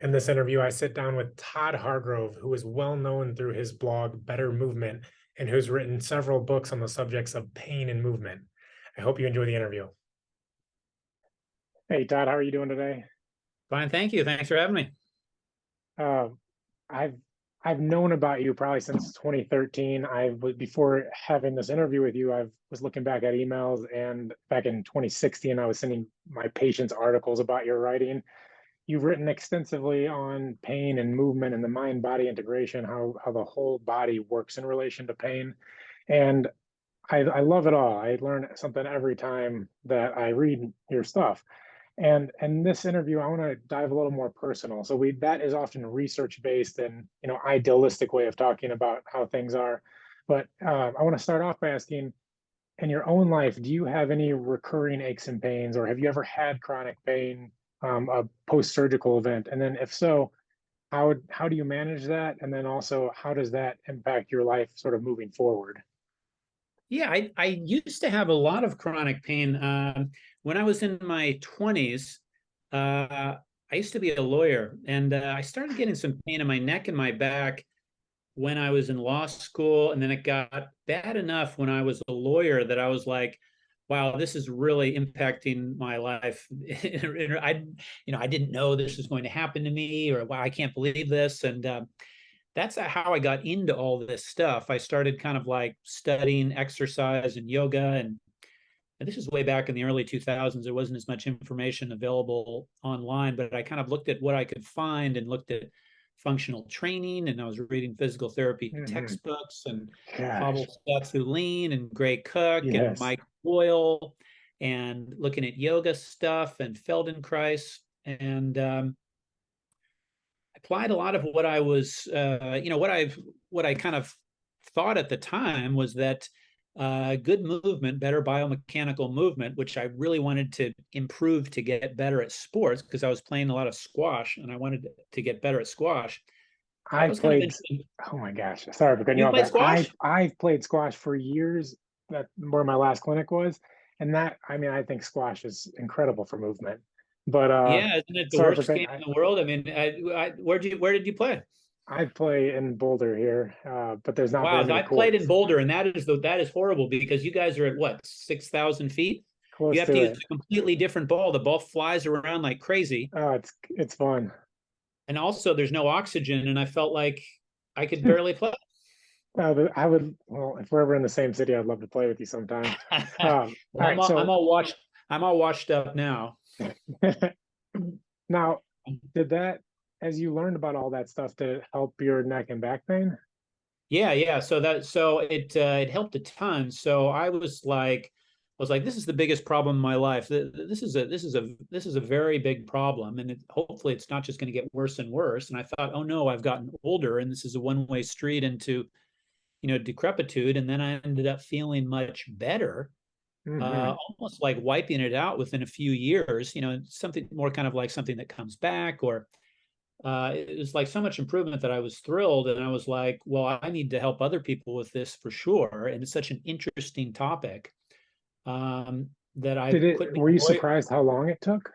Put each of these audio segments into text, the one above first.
In this interview, I sit down with Todd Hargrove, who is well known through his blog, Better Movement, and who's written several books on the subjects of pain and movement. I hope you enjoy the interview. Hey, Todd, how are you doing today? Fine, thank you. Thanks for having me. Uh, I've I've known about you probably since 2013. I was before having this interview with you. I was looking back at emails, and back in 2016, I was sending my patients articles about your writing. You've written extensively on pain and movement and the mind-body integration, how the whole body works in relation to pain. And I love it all. I learn something every time that I read your stuff. And in this interview, I want to dive a little more personal. So we that is often research based and idealistic way of talking about how things are. But I want to start off by asking, in your own life, do you have any recurring aches and pains, or have you ever had chronic pain, a post-surgical event? And then if so, how do you manage that? And then also, how does that impact your life sort of moving forward? Yeah, I used to have a lot of chronic pain. When I was in my 20s, I used to be a lawyer, and I started getting some pain in my neck and my back when I was in law school. And then it got bad enough when I was a lawyer that I was like, wow, this is really impacting my life. I didn't know this was going to happen to me, or wow, I can't believe this. And that's how I got into all this stuff. I started kind of like studying exercise and yoga, and this is way back in the early 2000s. There wasn't as much information available online, but I kind of looked at what I could find and looked at functional training, and I was reading physical therapy Hmm. textbooks and Pavel Gosh, Tsatsouline and Gray Cook and yes. Mike Boyle, and looking at yoga stuff and Feldenkrais, and applied a lot of what I was, what I kind of thought at the time was that good movement, better biomechanical movement, which I really wanted to improve to get better at sports because I was playing a lot of squash and I wanted to get better at squash. That I've was kind of played, interesting. oh my gosh, sorry for cutting you You off played there. I've squash? I've played squash for years. That's where my last clinic was. And that, I mean, I think squash is incredible for movement. But Yeah, isn't it the sorry for worst cutting, game in the world? I mean, where did you play? I play in Boulder here, but there's not very Wow, many I played in courts Boulder, and that is horrible because you guys are at what, 6,000 feet? You close have to to use it. a completely different ball. The ball flies around like crazy, Oh, it's fun. and also there's no oxygen, and I felt like I could barely play. I would, well, if we're ever in the same city, I'd love to play with you sometime. All Well, right, so I'm all washed up now. now, did that, as you learned about all that stuff, to help your neck and back pain? Yeah, yeah. So it helped a ton. So I was like, this is the biggest problem in my life. This is a very big problem, and hopefully it's not just going to get worse and worse. And I thought, oh no, I've gotten older, and this is a one-way street into decrepitude. And then I ended up feeling much better, Hmm. almost like wiping it out within a few years. Something more kind of like something that comes back, or it was like so much improvement that I was thrilled. And I was like, well, I need to help other people with this for sure. And it's such an interesting topic that I quit being Were you a lawyer. surprised how long it took?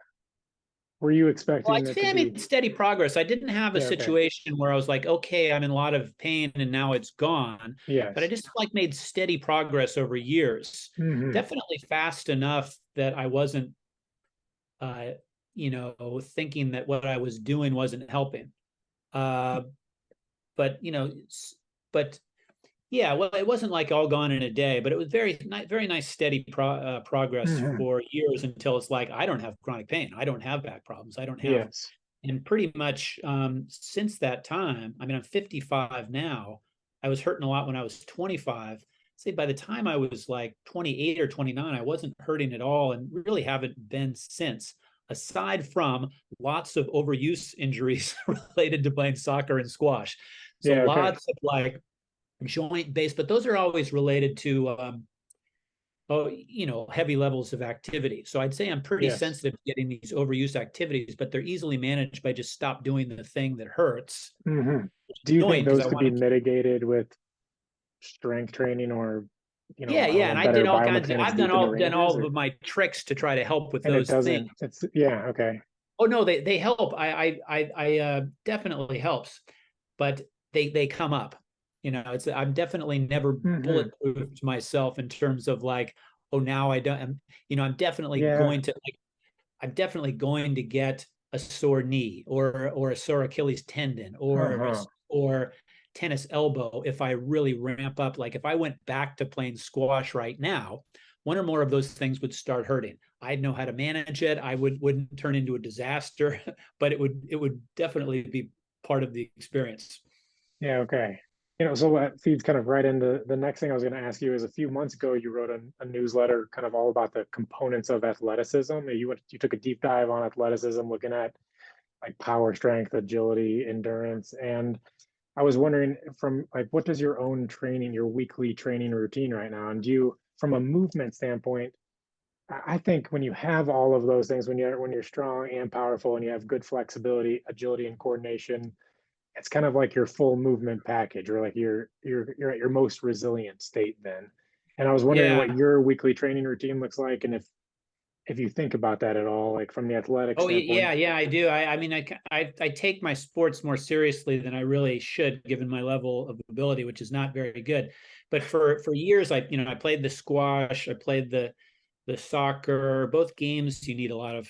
Were you Well, expecting I'd it say to I be, made steady progress. I didn't have a yeah, okay. situation where I was like, okay, I'm in a lot of pain and now it's gone. But I Yes. just like made steady progress over years. Hmm. Definitely fast enough that I wasn't, uh, thinking that what I was doing wasn't helping. Uh, but but yeah, well, it wasn't like all gone in a day, but it was very nice, steady progress Hmm. for years until it's like I don't have chronic pain, I don't have back problems, I don't have, Yes. and pretty much since that time, I mean, I'm 55 now. I was hurting a lot when I was 25. Say by the time I was like 28 or 29, I wasn't hurting at all, and really haven't been since. Aside from lots of overuse injuries related to playing soccer and squash, so Yeah, okay. lots of like joint based, but those are always related to heavy levels of activity. So I'd say I'm pretty Yes. sensitive to getting these overuse activities, but they're easily managed by just stop doing the thing that hurts. Hmm. Which Do is you think annoying because those I could be want to. mitigated with strength training, or, Yeah, I don't yeah, know, and I better did all kinds of. biomechanics I've deep in the done ranges, all or, of my tricks to try to help with and it those things. doesn't, it's, yeah, okay. Oh no, they help. Definitely helps, but they come up. I'm definitely never Hmm. bulletproof myself in terms of like, oh, now I don't. I'm definitely Yeah. going to like. I'm definitely going to get a sore knee or a sore Achilles tendon Uh-huh. or tennis elbow if I really ramp up. Like if I went back to playing squash right now, one or more of those things would start hurting. I'd know how to manage it. I wouldn't turn into a disaster, but it would definitely be part of the experience. Yeah, okay. So that feeds kind of right into the next thing I was going to ask you is a few months ago you wrote a newsletter kind of all about the components of athleticism. You took a deep dive on athleticism, looking at like power, strength, agility, endurance, and I was wondering from like what does your own training, your weekly training routine right now, and do you, from a movement standpoint, I think when you have all of those things, when you're strong and powerful, and you have good flexibility, agility, and coordination, it's kind of like your full movement package, or like you're at your most resilient state then. And I was wondering what Yeah. your weekly training routine looks like, and if you think about that at all, like from the athletic Oh standpoint. yeah, I do. I mean, I take my sports more seriously than I really should, given my level of ability, which is not very good. But for years, I played the squash, I played the soccer. Both games you need a lot of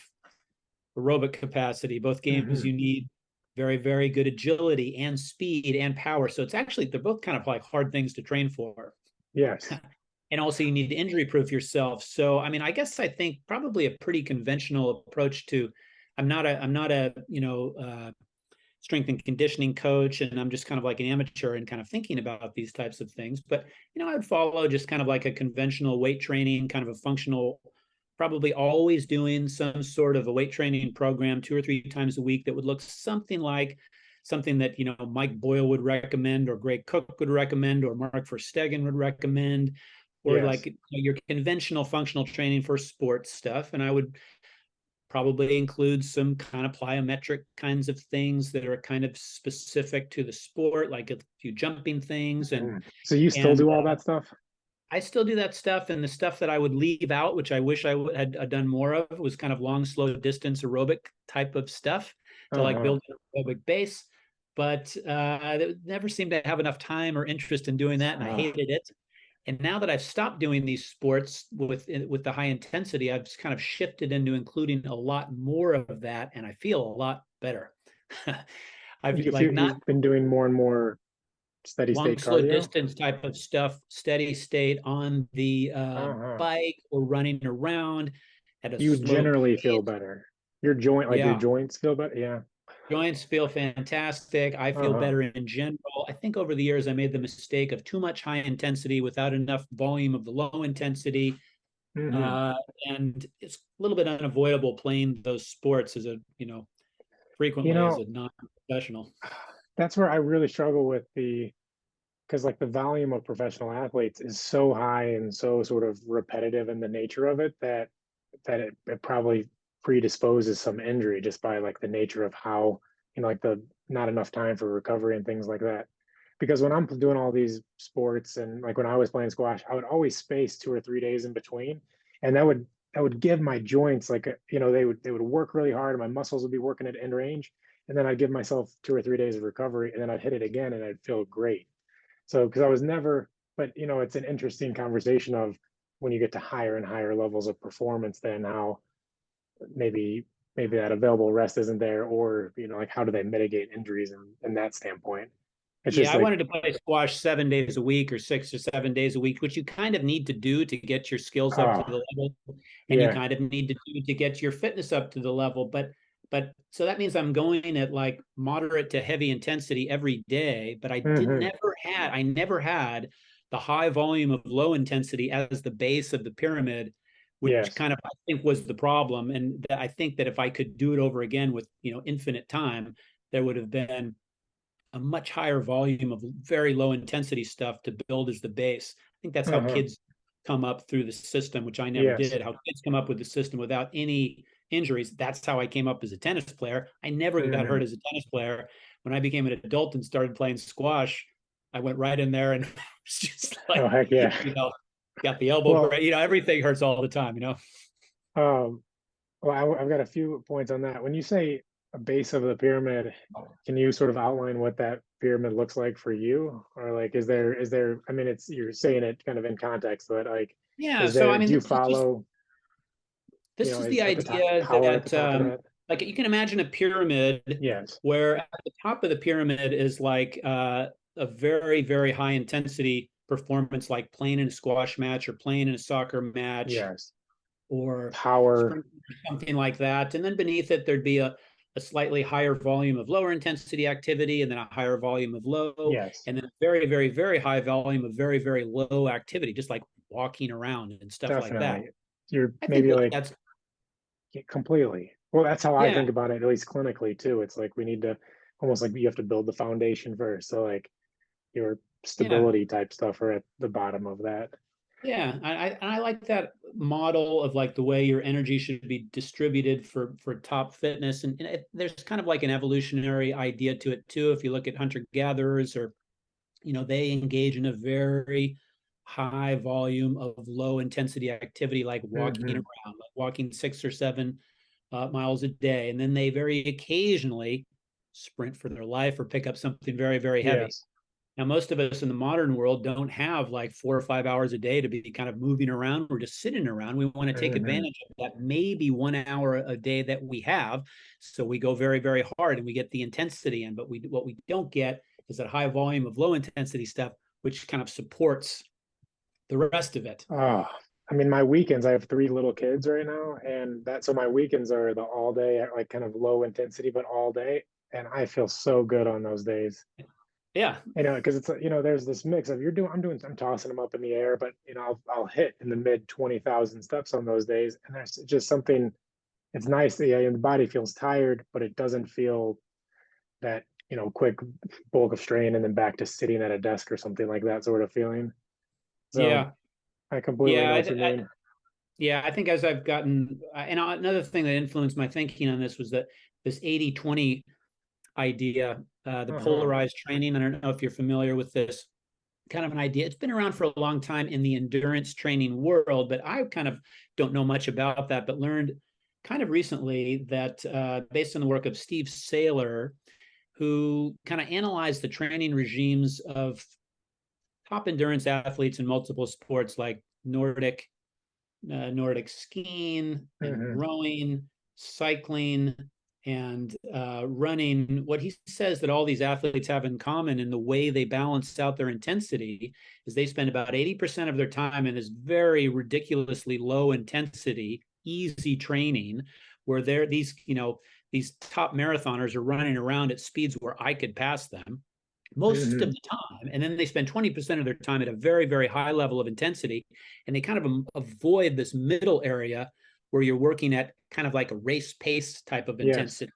aerobic capacity. Both games Hmm. you need very, very good agility and speed and power. So it's actually they're both kind of like hard things to train for. Yes. And also you need to injury proof yourself. So I mean, I guess I think probably a pretty conventional approach to I'm not a strength and conditioning coach, and I'm just kind of like an amateur and kind of thinking about these types of things. But I would follow just kind of like a conventional weight training, kind of a functional, probably always doing some sort of a weight training program 2 or 3 times a week that would look something like something that Mike Boyle would recommend, or Greg Cook would recommend, or Mark Verstegen would recommend, or Yes. like your conventional functional training for sports stuff. And I would probably include some kind of plyometric kinds of things that are kind of specific to the sport, like a few jumping things. and Mhm. So you still and do all that stuff? I still do that stuff. And the stuff that I would leave out, which I wish had done more of, was kind of long, slow distance aerobic type of stuff to like Uh-huh. build an aerobic base. But I never seemed to have enough time or interest in doing that, and I Uh, hated it. And now that I've stopped doing these sports with the high intensity, I've kind of shifted into including a lot more of that, and I feel a lot better. I've you like feel not you've been doing more and more steady long, state slow cardio? distance type of stuff, steady state on the Uh-huh. bike or running around at a You slow generally feel pace. better. Your Yeah, joints feel better. Yeah. joints feel fantastic. I feel Uh-huh. better in general. I think over the years I made the mistake of too much high intensity without enough volume of the low intensity. Hmm. Uh, and it's a little bit unavoidable playing those sports You frequently as know, a non-professional. that's where I really struggle with because like the volume of professional athletes is so high and so sort of repetitive in the nature of it that it probably predisposes some injury just by like the nature of how, like the not enough time for recovery and things like that. Because when I'm doing all these sports and like when I was playing squash, I would always space 2 or 3 days in between, and that would give my joints like they would work really hard, and my muscles would be working at end range, and then I'd give myself 2 or 3 days of recovery, and then I'd hit it again, and I'd feel great. So because I was never, but it's an interesting conversation of when you get to higher and higher levels of performance, then how maybe maybe that available rest isn't there, or like how do they mitigate injuries in that standpoint? It's Yeah, just I like, wanted to play squash 7 days a week or 6 or 7 days a week, which you kind of need to do to get your skills up to oh, the level, and you yeah. kind of need to do to get your fitness up to the level. But so that means I'm going at like moderate to heavy intensity every day, but Hmm. I never had the high volume of low intensity as the base of the pyramid, which Yes. kind of I think was the problem. And I think that if I could do it over again with infinite time, there would have been a much higher volume of very low intensity stuff to build as the base. I think that's how Uh-huh. kids come up through the system, which I never Yes. did. How kids come up with the system without any injuries. That's how I came up as a tennis player. I never got Hmm. hurt as a tennis player. When I became an adult and started playing squash, I went right in there and was just Oh, like, heck yeah. you know, got the elbow Well, break. Everything hurts all the time. um, Well, I've got a few points on that. When you say a base of the pyramid, can you sort of outline what that pyramid looks like for you? Or like, I mean, you're saying it kind of in context, but like, Yeah, so I mean, do you follow, this is is the at the top, idea power at the that top of that? like you can imagine a pyramid Yes. where at the top of the pyramid is like a very, very high intensity performance, like playing in a squash match or playing in a soccer match Yes. or Power. sprinting or something like that. And then beneath it, there'd be a slightly higher volume of lower intensity activity, and then a higher volume of low, Yes. and then a very, very, very high volume of very, very low activity, just like walking around and stuff like that. Definitely. You're I think maybe like that's, completely. Well, that's how I yeah, think about it, at least clinically too. It's like we need to almost like you have to build the foundation first. So like your yeah. stability type stuff are at the bottom of that. Yeah, I like that model of like the way your energy should be distributed for top fitness, and there's kind of like an evolutionary idea to it too. If you look at hunter gatherers, or they engage in a very high volume of low intensity activity, like walking Hmm. around, like walking 6 or 7 miles a day, and then they very occasionally sprint for their life or pick up something very, very heavy. Yes. Now, most of us in the modern world don't have like 4 or 5 hours a day to be kind of moving around. We're just sitting around. We want to take Hmm. advantage of that maybe 1 hour a day that we have. So we go very, very hard and we get the intensity in. But what we don't get is that high volume of low intensity stuff, which kind of supports the rest of it. Oh, I mean, my weekends, I have three little kids right now, and so my weekends are the all day, like kind of low intensity, but all day. And I feel so good on those days. Yeah. Because it's, there's this mix of I'm tossing them up in the air, but, I'll hit in the mid 20,000 steps on those days. And there's just something, it's nice that the body feels tired, but it doesn't feel that, quick bulk of strain and then back to sitting at a desk or something like that sort of feeling. So Yeah. I completely Yeah. know what you mean. Yeah. I think as I've gotten, and another thing that influenced my thinking on this was that this 80-20 idea, the Uh-huh. polarized training. I don't know if you're familiar with this kind of an idea. It's been around for a long time in the endurance training world, but I kind of don't know much about that, but learned kind of recently that based on the work of Steve Saylor, who kind of analyzed the training regimes of top endurance athletes in multiple sports like Nordic skiing and Hmm. rowing, cycling, and running. What he says that all these athletes have in common in the way they balance out their intensity is they spend about 80% of their time in this very ridiculously low intensity, easy training, where these top marathoners are running around at speeds where I could pass them most of Hmm. the time, and then they spend 20% of their time at a very, very high level of intensity, and they kind of avoid this middle area where you're working at kind of like a race pace type of Yes. intensity.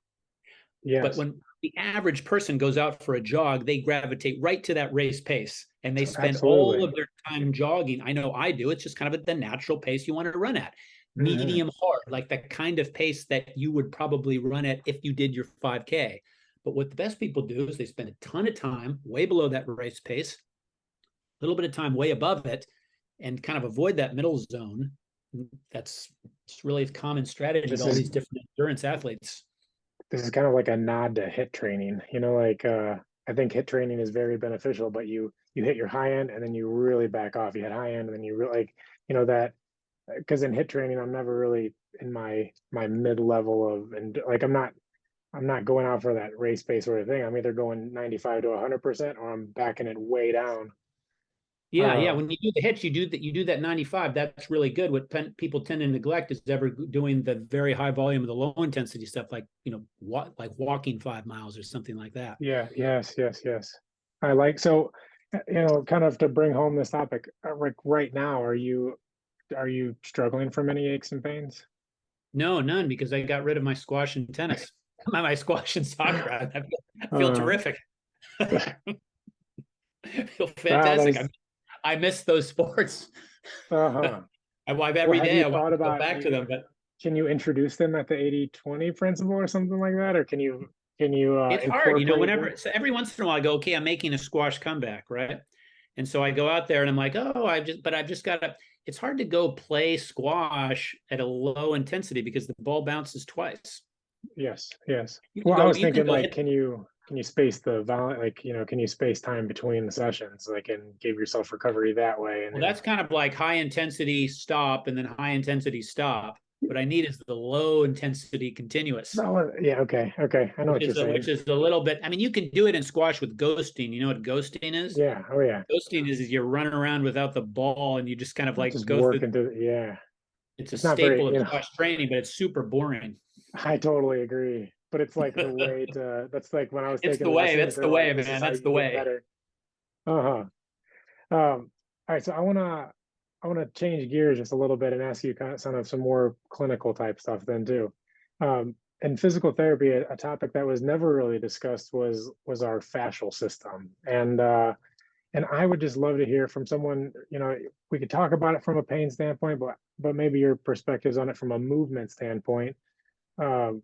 But Yes. when the average person goes out for a jog, they gravitate right to that race pace, and they spend all Absolutely. of their time jogging. I know I do. It's just kind of at the natural pace you want to run at, Hmm. medium hard, like the kind of pace that you would probably run at if you did your 5K. But what the best people do is they spend a ton of time way below that race pace, a little bit of time way above it, and kind of avoid that middle zone. That's really a common strategy to This all is these different endurance athletes. this is kind of like a nod to hit training. Like I think hit training is very beneficial, but you hit your high end and then you really back off. You hit high end and then you really like, that because in hit training I'm never really in my mid level of, and like I'm not going out for that race pace sort of thing. I'm either going 95 to 100% or I'm backing it way down. Yeah, yeah. Um, When you do the hits, you do that 95. That's really good. What people tend to neglect is ever doing the very high volume of the low intensity stuff, like like walking 5 miles or something like that. yeah, yes, yes, yes. So, kind of to bring home this topic, like right now, are you struggling from any aches and pains? No, none, because I got rid of my squash and tennis, my squash and soccer. I feel Uh, terrific. I feel that fantastic. I is, I miss those sports. uh-huh. Every Well, have day you I want thought to go about back to them, but can you introduce them at the 80-20 principle or something like that? Or can you it's hard, incorporate them? whenever, so every once in a while I go, okay, I'm making a squash comeback, right? And so I go out there and I'm like, oh, I've just got to, it's hard to go play squash at a low intensity because the ball bounces twice. Yes, yes. You can Well, I go, was you can thinking go like, hit. can you space the like, can you space time between the sessions, like, and give yourself recovery that way? And Well, then that's kind of like high intensity stop and then high intensity stop. What I need is the low intensity continuous, oh, yeah, okay, okay, I know what you're saying. which is a little bit. I mean, you can do it in squash with ghosting. You know what ghosting is? Yeah, oh yeah, Ghosting is you're running around without the ball and you just kind of like just go through. working through. Yeah, It's a it's not very, staple of squash training, but it's super boring. I totally agree. But it's like the way to. That's like when I was It's taking the way. lessons. That's They're the like, way, this is man. how That's the you get way. better. Uh huh. All right, so I wanna change gears just a little bit and ask you kind of some more clinical type stuff then too. In physical therapy, a topic that was never really discussed was our fascial system, and I would just love to hear from someone. We could talk about it from a pain standpoint, but maybe your perspectives on it from a movement standpoint. Um,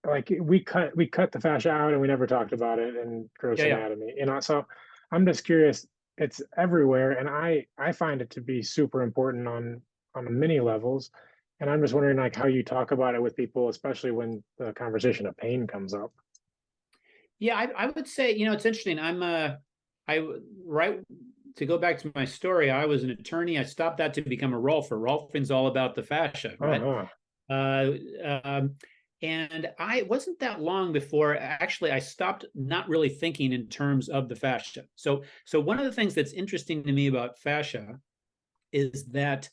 like we cut the fascia out and we never talked about it in gross Yeah, yeah. anatomy, so I'm just curious. It's everywhere, and I find it to be super important on many levels, and I'm just wondering like how you talk about it with people, especially when the conversation of pain comes up. Yeah, I would say, it's interesting. Right, to go back to my story, I was an attorney. I stopped that to become a rolfer. Rolfing's all about the fascia, right? Uh-huh. Uh, um, and I wasn't that long before actually I stopped not really thinking in terms of the fascia. So one of the things that's interesting to me about fascia is that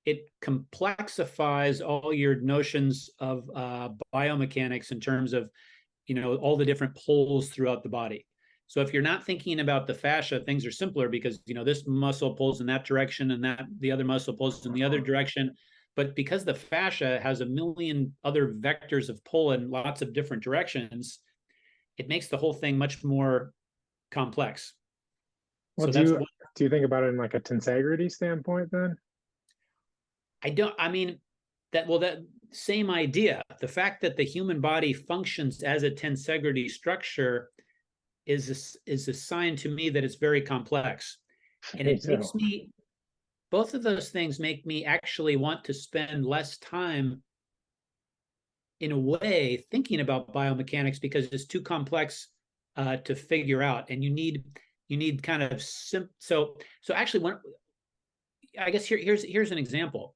it complexifies all your notions of biomechanics in terms of all the different poles throughout the body. So if you're not thinking about the fascia, things are simpler because this muscle pulls in that direction and that the other muscle pulls in the other direction. But because the fascia has a million other vectors of pull in lots of different directions, it makes the whole thing much more complex. Well, So do that's you what do you think about it in like a tensegrity standpoint then? I mean, that same idea. The fact that the human body functions as a tensegrity structure is a sign to me that it's very complex. And Me it too. makes me, both of those things make me actually want to spend less time in a way thinking about biomechanics because it's too complex to figure out. And you need kind of so actually when I guess here's an example.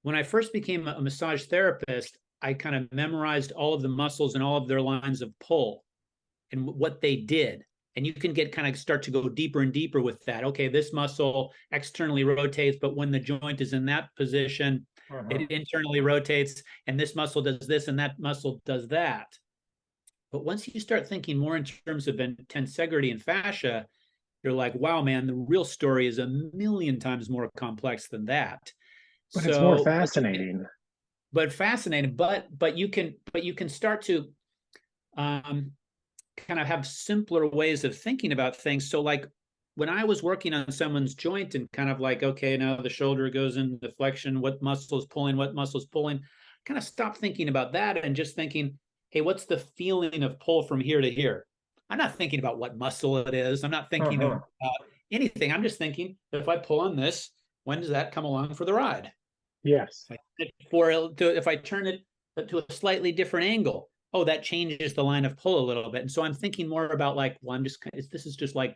When I first became a massage therapist, I kind of memorized all of the muscles and all of their lines of pull and what they did. And you can get kind of start to go deeper and deeper with that. Okay, this muscle externally rotates, but when the joint is in that position, Uh-huh. it internally rotates, and this muscle does this and that muscle does that. But once you start thinking more in terms of tensegrity and fascia, you're like, wow, man, the real story is a million times more complex than that. But it's more So, fascinating. but fascinating. But you can start to um, kind of have simpler ways of thinking about things. So like when I was working on someone's joint and kind of like, okay, now the shoulder goes into flexion, what muscle's pulling, what muscle's pulling, kind of stop thinking about that and just thinking, hey, what's the feeling of pull from here to here? I'm not thinking about what muscle it is. I'm not thinking Uh-huh. about anything. I'm just thinking if I pull on this, when does that come along for the ride? Yes. If I turn it to a slightly different angle, oh, that changes the line of pull a little bit. And so I'm thinking more about like, well, this is just like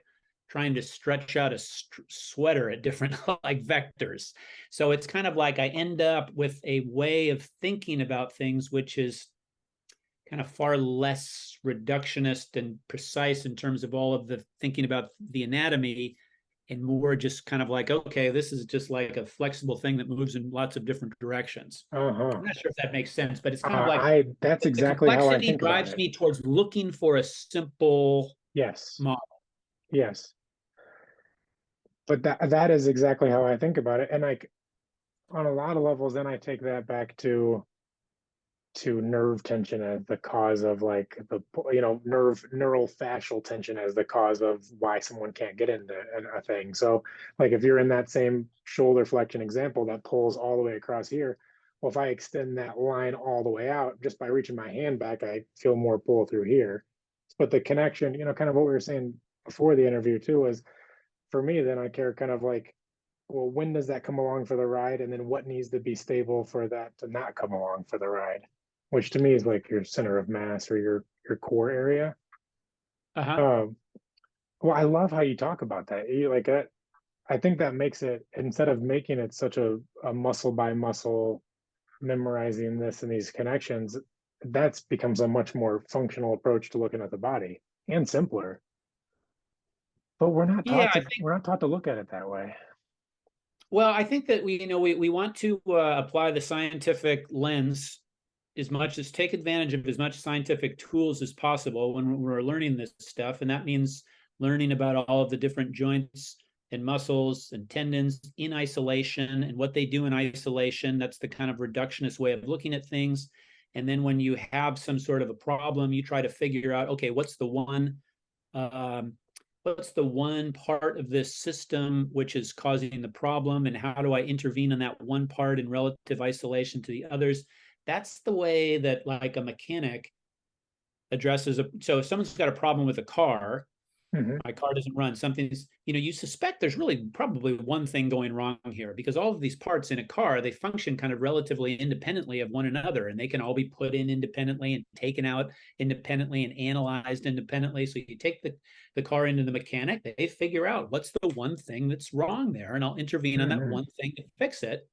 trying to stretch out a sweater at different like vectors. So it's kind of like I end up with a way of thinking about things, which is kind of far less reductionist and precise in terms of all of the thinking about the anatomy and more just kind of like, okay, this is just like a flexible thing that moves in lots of different directions. Uh-huh. I'm not sure if that makes sense, but it's kind of like That's the exactly how I complexity think about drives it. me towards looking for a simple Yes. model. Yes. But that is exactly how I think about it. And like on a lot of levels, then I take that back to nerve tension as the cause of like the neural fascial tension as the cause of why someone can't get into a thing. So like if you're in that same shoulder flexion example that pulls all the way across here, well, if I extend that line all the way out just by reaching my hand back, I feel more pull through here. But the connection, kind of what we were saying before the interview too, was for me, then I care kind of like well, when does that come along for the ride? And then what needs to be stable for that to not come along for the ride? Which to me is like your center of mass or your core area. Uh-huh. Um, well, I love how you talk about that. You like that. I think that makes it instead of making it such a muscle by muscle memorizing this and these connections, that's becomes a much more functional approach to looking at the body and simpler. But Yeah, I think, we're not taught to look at it that way. well, I think that we want to apply the scientific lens as much as take advantage of as much scientific tools as possible when we're learning this stuff. And that means learning about all of the different joints and muscles and tendons in isolation and what they do in isolation. That's the kind of reductionist way of looking at things. And then when you have some sort of a problem, you try to figure out, okay, um, what's the one part of this system which is causing the problem, and how do I intervene on that one part in relative isolation to the others? That's the way that like a mechanic addresses a, so if someone's got a problem with a car, Hmm. my car doesn't run, something's, you suspect there's really probably one thing going wrong here, because all of these parts in a car, they function kind of relatively independently of one another, and they can all be put in independently and taken out independently and analyzed independently. So you take the car into the mechanic, they figure out what's the one thing that's wrong there, and I'll intervene on that Hmm. one thing to fix it.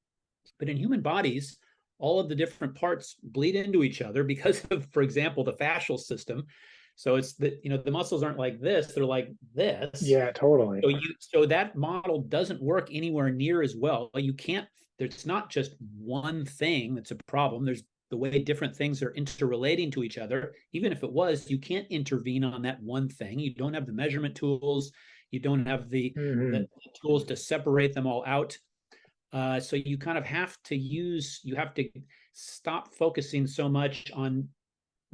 But in human bodies, all of the different parts bleed into each other because of, for example, the fascial system. So it's that, the muscles aren't like this, they're like this. Yeah, totally. So that model doesn't work anywhere near as well. You can't, there's not just one thing that's a problem. There's the way different things are interrelating to each other. Even if it was, you can't intervene on that one thing. You don't have the measurement tools. You don't have Hmm. the tools to separate them all out. So you kind of you have to stop focusing so much on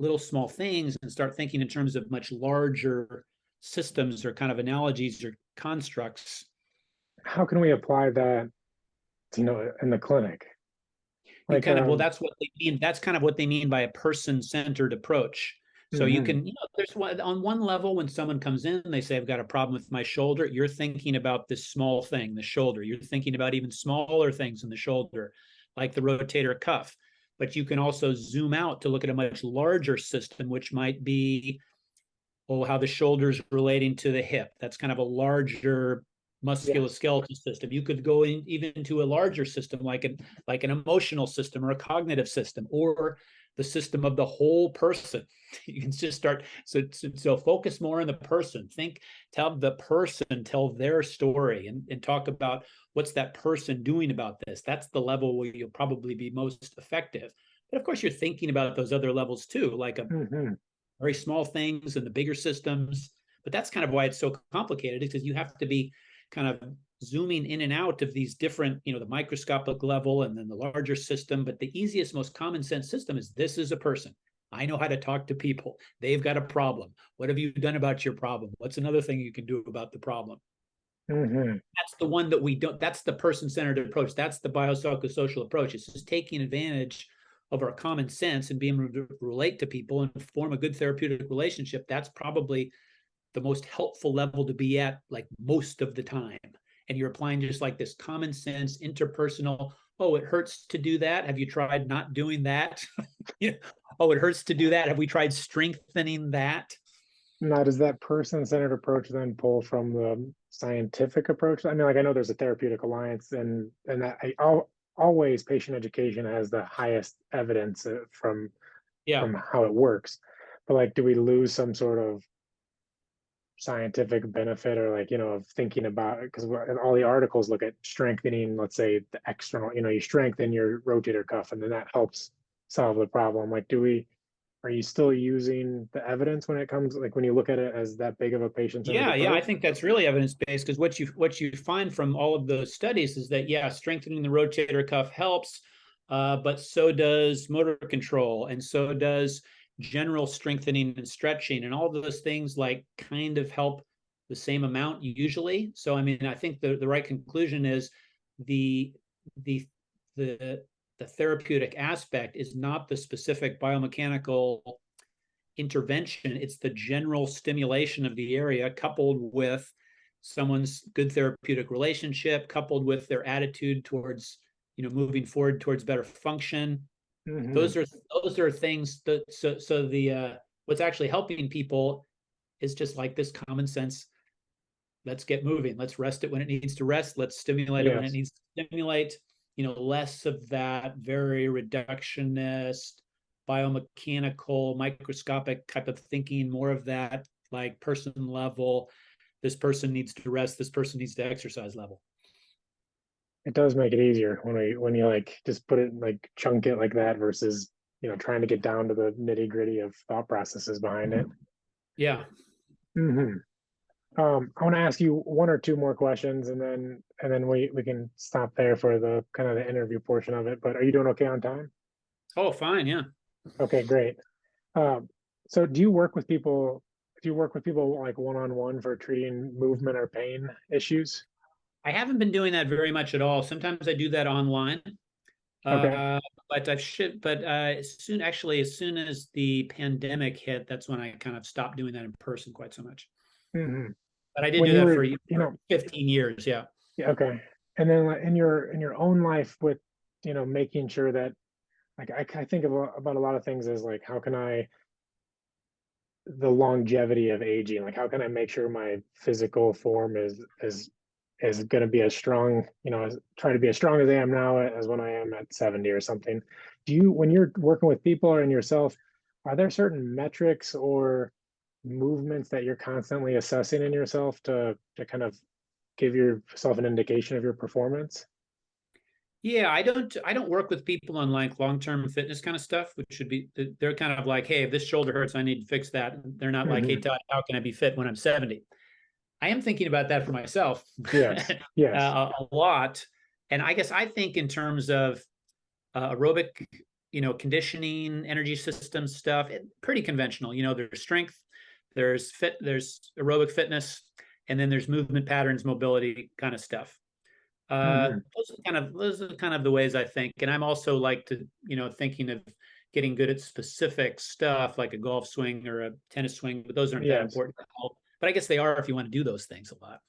little small things and start thinking in terms of much larger systems or kind of analogies or constructs. How can we apply that, in the clinic? You Like, kind of, well, that's what they mean. That's kind of what they mean by a person-centered approach. So you mhm. can, there's one on one level when someone comes in, they say, I've got a problem with my shoulder. You're thinking about this small thing, the shoulder. You're thinking about even smaller things in the shoulder, like the rotator cuff. But you can also zoom out to look at a much larger system, which might be, oh, how the shoulder's relating to the hip. That's kind of a larger Yes. musculoskeletal system. You could go in even to a larger system like an emotional system or a cognitive system or the system of the whole person. You can just start so focus more on the person. Tell the person, tell their story, and talk about what's that person doing about this. That's the level where you'll probably be most effective. But of course, you're thinking about those other levels too, like a Hmm. very small things and the bigger systems. But that's kind of why it's so complicated, because you have to be kind of zooming in and out of these different, the microscopic level and then the larger system. But the easiest, most common sense system is, this is a person. I know how to talk to people. They've got a problem. What have you done about your problem? What's another thing you can do about the problem? Hmm. That's the one that we don't, that's the person-centered approach. That's the biopsychosocial approach. It's just taking advantage of our common sense and being able to relate to people and form a good therapeutic relationship. That's probably the most helpful level to be at, like, most of the time. And you're applying just like this common sense, interpersonal, oh, it hurts to do that. Have you tried not doing that? Oh, it hurts to do that. Have we tried strengthening that? Now, does that person-centered approach then pull from the scientific approach? I mean, like I know there's a therapeutic alliance, and that always patient education has the highest evidence Yeah. from how it works. But like, do we lose some sort of scientific benefit or like of thinking about it because all the articles look at strengthening, let's say the external, you strengthen your rotator cuff and then that helps solve the problem. Like, are you still using the evidence when it comes, like when you look at it as that big of a patient-centered Yeah, I approach? think that's really evidence based, because what you find from all of those studies is that, yeah, strengthening the rotator cuff helps, but so does motor control, and so does general strengthening and stretching, and all of those things like kind of help the same amount usually. So I mean, I think the right conclusion is the the the the therapeutic aspect is not the specific biomechanical intervention. It's the general stimulation of the area coupled with someone's good therapeutic relationship coupled with their attitude towards, moving forward towards better function. Hmm. Those are things that so the what's actually helping people is just like this common sense. Let's get moving. Let's rest it when it needs to rest. Let's stimulate it when it Yes. needs to stimulate. Less of that very reductionist, biomechanical, microscopic type of thinking, more of that like person level. This person needs to rest. This person needs to exercise level. It does make it easier when you like just put it like chunk it like that versus, trying to get down to the nitty gritty of thought processes behind it. Yeah. Hmm. I want to ask you one or two more questions, and then we can stop there for the kind of the interview portion of it. But are you doing okay on time? Oh, fine. Yeah. Okay, great. Um, so do you work with people? Do you work with people like one-on-one for treating movement or pain issues? I haven't been doing that very much at all. Sometimes I do that online. Okay. Uh, but as soon as the pandemic hit, that's when I kind of stopped doing that in person quite so much. Hmm. But I did When do you that were, for 15 years. Yeah. yeah, okay. And then like, in your own life with, making sure that like I think about a lot of things as like how can I the longevity of aging, like how can I make sure my physical form is going to be as strong, try to be as strong as I am now as when I am at 70 or something. Do you, when you're working with people or in yourself, are there certain metrics or movements that you're constantly assessing in yourself to kind of give yourself an indication of your performance? Yeah, I don't work with people on like long-term fitness kind of stuff, which should be they're kind of like, hey, if this shoulder hurts, I need to fix that. They're not like, hey, Hmm. Todd, how can I be fit when I'm 70? I am thinking about that for myself Yes, yes. a lot. And I guess I think in terms of aerobic, conditioning, energy system stuff, pretty conventional. There's strength, there's aerobic fitness, and then there's movement patterns, mobility kind of stuff. Hmm. Those are kind of the ways I think. And I'm also like to, thinking of getting good at specific stuff like a golf swing or a tennis swing, but those aren't that Yes, important to help. But I guess they are if you want to do those things a lot.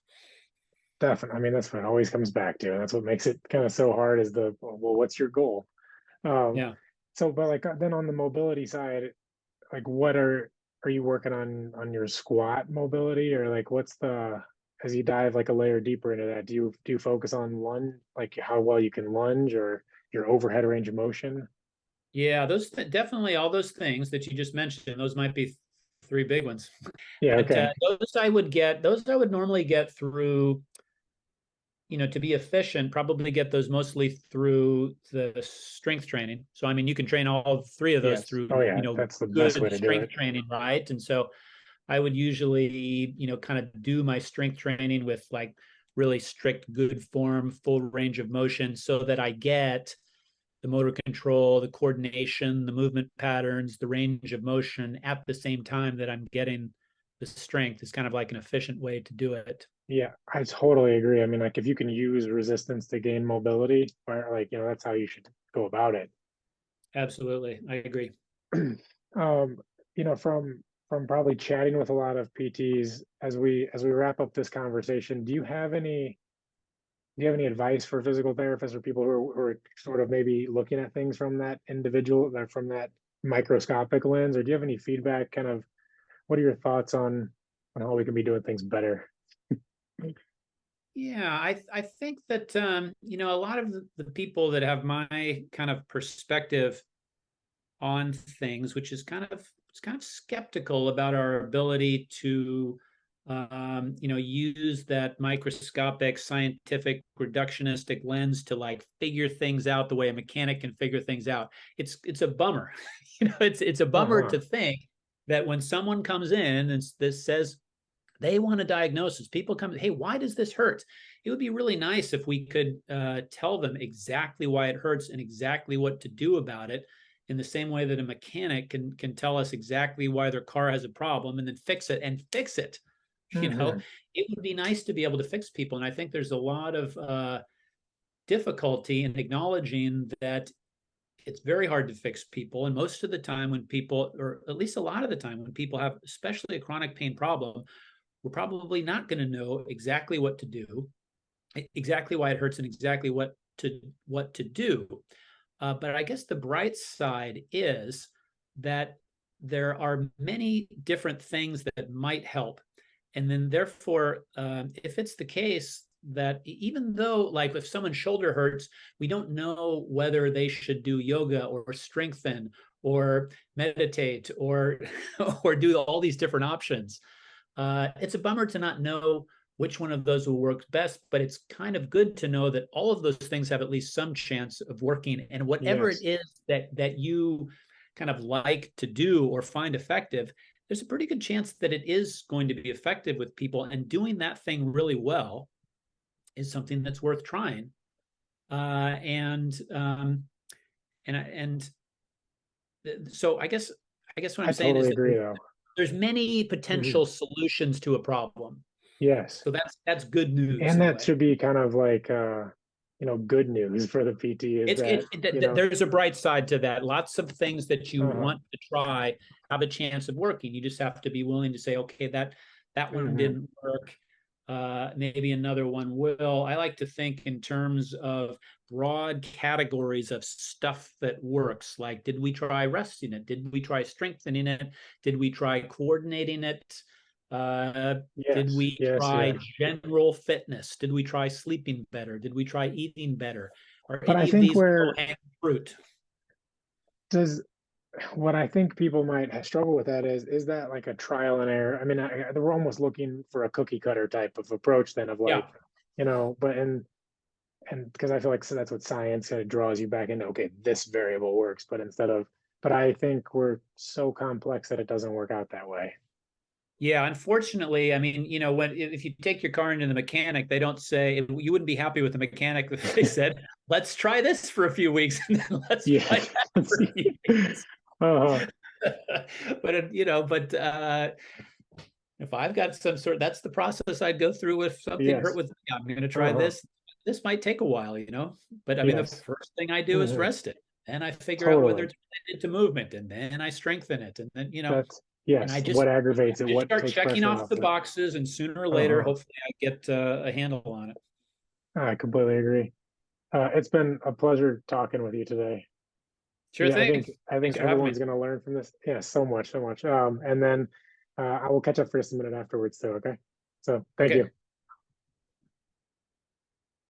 definitely. I mean, that's what it always comes back to, and that's what makes it kind of so hard is well, what's your goal? Um, Yeah. so, but like then on the mobility side, like what are you working on your squat mobility, or like what's the as you dive like a layer deeper into that, do you focus on lunge, like how well you can lunge or your overhead range of motion? Yeah, definitely all those things that you just mentioned, those might be three big ones. Yeah, But okay. those I would normally get through, to be efficient, probably get those mostly through the strength training. So, I mean, you can train all three of those Yes. through, Oh yeah, that's the best way good to do strength it. training, right? And so I would usually, kind of do my strength training with like really strict, good form, full range of motion so that I get the motor control, the coordination, the movement patterns, the range of motion at the same time that I'm getting the strength is kind of like an efficient way to do it. Yeah, I totally agree. I mean, like if you can use resistance to gain mobility, or like, that's how you should go about it. Absolutely. I agree. Um, from probably chatting with a lot of PTs as we wrap up this conversation, do you have any advice for physical therapists or people who are sort of maybe looking at things from that individual, from that microscopic lens, or do you have any feedback? Kind of, what are your thoughts on how we can be doing things better? Yeah, I think that a lot of the people that have my kind of perspective on things, which is kind of skeptical about our ability to use that microscopic scientific reductionistic lens to like figure things out the way a mechanic can figure things out. It's a bummer. It's a bummer Uh-huh. to think that when someone comes in and this says they want a diagnosis. People come, hey, why does this hurt? It would be really nice if we could tell them exactly why it hurts and exactly what to do about it, in the same way that a mechanic can tell us exactly why their car has a problem and then fix it and fix it. You know, Hmm. it would be nice to be able to fix people, and I think there's a lot of difficulty in acknowledging that it's very hard to fix people. And most of the time, when people, or at least a lot of the time, when people have, especially a chronic pain problem, we're probably not going to know exactly what to do, exactly why it hurts, and exactly what to do. But I guess the bright side is that there are many different things that might help. And then therefore, if it's the case that even though, like if someone's shoulder hurts, we don't know whether they should do yoga or strengthen or meditate or or do all these different options. It's a bummer to not know which one of those will work best, but it's kind of good to know that all of those things have at least some chance of working. And whatever it Yes. is that you kind of like to do or find effective, there's a pretty good chance that it is going to be effective with people. And doing that thing really well is something that's worth trying. And so I guess what I I'm saying is totally that agree though. there's many Mhm. potential solutions to a problem. Yes. So that's good news And in a that way. should be kind of like, good news for the PT is There's a bright side to that. Lots of things that you uh-huh. want to try have a chance of working. You just have to be willing to say, okay, that one Hmm. didn't work. Maybe another one will. I like to think in terms of broad categories of stuff that works. Like, did we try resting it? Did we try strengthening it? Did we try coordinating it? Uh, did Yes, we yes, try yes. general fitness? Did we try sleeping better? Did we try eating better? Are But I any of think these where low-hanging fruit? does what I think people might struggle with that is that like a trial and error. I mean, we're almost looking for a cookie cutter type of approach then of Yeah. like, but and because I feel like so that's what science kind of draws you back into. Okay, this variable works, but but I think we're so complex that it doesn't work out that way. Yeah, unfortunately, I mean, when if you take your car into the mechanic, they don't say you wouldn't be happy with the mechanic if they said, "Let's try this for a few weeks and then let's try Yes. that for a few weeks." Uh-huh. But if I've got some sort, that's the process I'd go through if something hurt Yes. with me. I'm going to try Uh-huh. this. This might take a while. But I mean, the Yes. first thing I do is Hmm. rest it. And I figure out whether Totally. it's related to movement, and then I strengthen it, and then That's and I yes. just What aggravates it? just What start takes checking pressure off off the it? boxes, and sooner or later, Uh-huh. hopefully, I get a handle on it. I completely agree. It's been a pleasure talking with you today. Sure Yeah, I thing. think I think Thanks for having me. everyone's gonna learn from this. Yeah, so much, so much. And then I will catch up for just a minute afterwards too. Okay. So thank Okay. you.